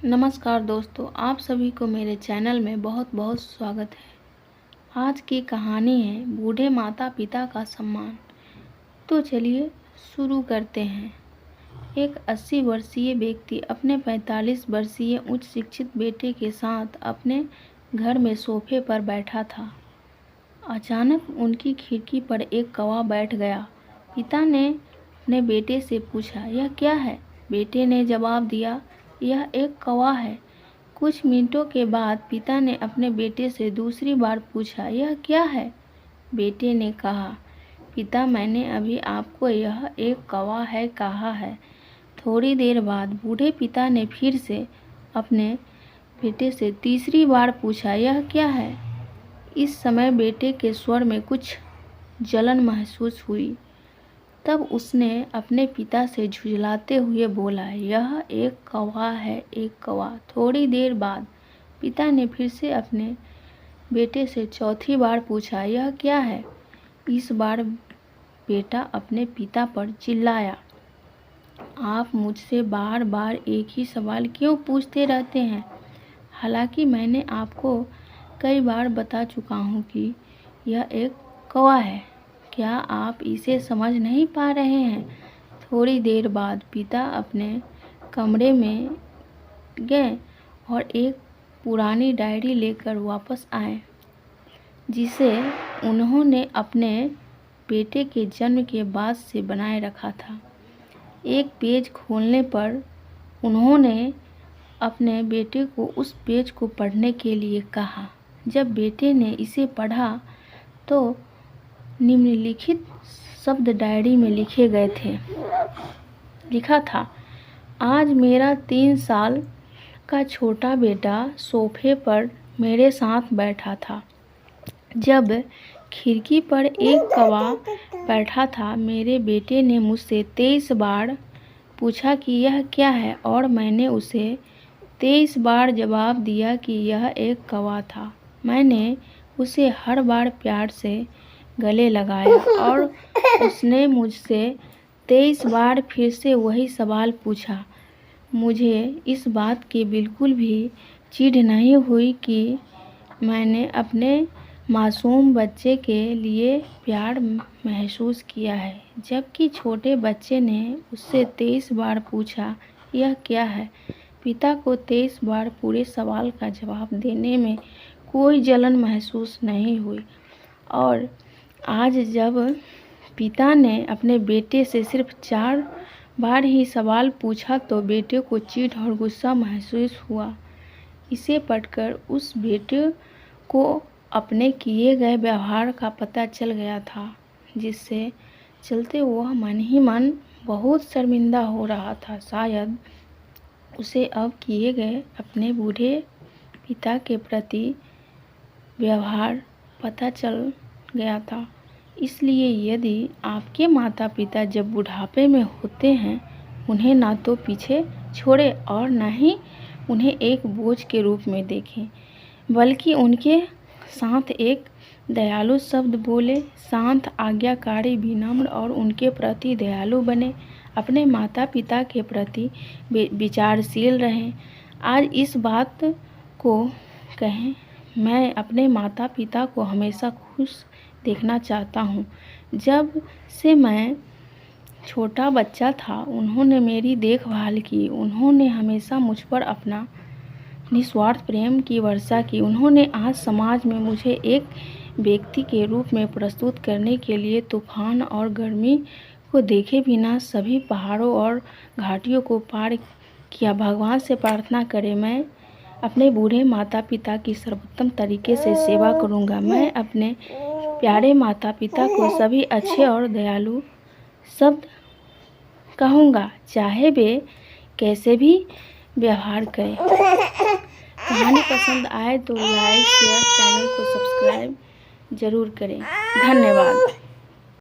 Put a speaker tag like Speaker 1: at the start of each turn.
Speaker 1: नमस्कार दोस्तों, आप सभी को मेरे चैनल में बहुत बहुत स्वागत है। आज की कहानी है बूढ़े माता पिता का सम्मान। तो चलिए शुरू करते हैं। एक 80 वर्षीय व्यक्ति अपने 45 वर्षीय उच्च शिक्षित बेटे के साथ अपने घर में सोफे पर बैठा था। अचानक उनकी खिड़की पर एक कौवा बैठ गया। पिता ने अपने बेटे से पूछा, यह क्या है? बेटे ने जवाब दिया, यह एक कौवा है। कुछ मिनटों के बाद पिता ने अपने बेटे से दूसरी बार पूछा, यह क्या है? बेटे ने कहा, पिता, मैंने अभी आपको यह एक कौवा है कहा है। थोड़ी देर बाद बूढ़े पिता ने फिर से अपने बेटे से तीसरी बार पूछा, यह क्या है? इस समय बेटे के स्वर में कुछ जलन महसूस हुई। तब उसने अपने पिता से झुंझलाते हुए बोला, यह एक कौवा है, एक कौवा। थोड़ी देर बाद पिता ने फिर से अपने बेटे से चौथी बार पूछा, यह क्या है? इस बार बेटा अपने पिता पर चिल्लाया, आप मुझसे बार बार एक ही सवाल क्यों पूछते रहते हैं? हालांकि मैंने आपको कई बार बता चुका हूँ कि यह एक कौवा है। क्या आप इसे समझ नहीं पा रहे हैं? थोड़ी देर बाद पिता अपने कमरे में गए और एक पुरानी डायरी लेकर वापस आए, जिसे उन्होंने अपने बेटे के जन्म के बाद से बनाए रखा था। एक पेज खोलने पर उन्होंने अपने बेटे को उस पेज को पढ़ने के लिए कहा। जब बेटे ने इसे पढ़ा तो निम्नलिखित शब्द डायरी में लिखे गए थे। लिखा था, आज मेरा 3 साल का छोटा बेटा सोफे पर मेरे साथ बैठा था। जब खिड़की पर एक कौवा बैठा था, मेरे बेटे ने मुझसे 23 बार पूछा कि यह क्या है, और मैंने उसे 23 बार जवाब दिया कि यह एक कौवा था। मैंने उसे हर बार प्यार से गले लगाया और उसने मुझसे 23 बार फिर से वही सवाल पूछा। मुझे इस बात की बिल्कुल भी चिढ़ नहीं हुई कि मैंने अपने मासूम बच्चे के लिए प्यार महसूस किया है, जबकि छोटे बच्चे ने उससे 23 बार पूछा, यह क्या है? पिता को 23 बार पूरे सवाल का जवाब देने में कोई जलन महसूस नहीं हुई, और आज जब पिता ने अपने बेटे से सिर्फ 4 बार ही सवाल पूछा तो बेटे को चिढ़ और गुस्सा महसूस हुआ। इसे पढ़कर उस बेटे को अपने किए गए व्यवहार का पता चल गया था, जिससे चलते वह मन ही मन बहुत शर्मिंदा हो रहा था। शायद उसे अब किए गए अपने बूढ़े पिता के प्रति व्यवहार पता चल गया था। इसलिए यदि आपके माता पिता जब बुढ़ापे में होते हैं, उन्हें ना तो पीछे छोड़ें और न ही उन्हें एक बोझ के रूप में देखें, बल्कि उनके साथ एक दयालु शब्द बोले, शांत, आज्ञाकारी, विनम्र और उनके प्रति दयालु बने। अपने माता पिता के प्रति विचारशील रहें। आज इस बात को कहें, मैं अपने माता पिता को हमेशा खुश देखना चाहता हूँ। जब से मैं छोटा बच्चा था, उन्होंने मेरी देखभाल की। उन्होंने हमेशा मुझ पर अपना निस्वार्थ प्रेम की वर्षा की। उन्होंने आज समाज में मुझे एक व्यक्ति के रूप में प्रस्तुत करने के लिए तूफान और गर्मी को देखे बिना सभी पहाड़ों और घाटियों को पार किया। भगवान से प्रार्थना करें, मैं अपने बूढ़े माता पिता की सर्वोत्तम तरीके से सेवा करूंगा। मैं अपने प्यारे माता पिता को सभी अच्छे और दयालु शब्द कहूँगा, चाहे वे कैसे भी व्यवहार करें। कहानी पसंद आए तो लाइक, शेयर, चैनल को सब्सक्राइब जरूर करें। धन्यवाद।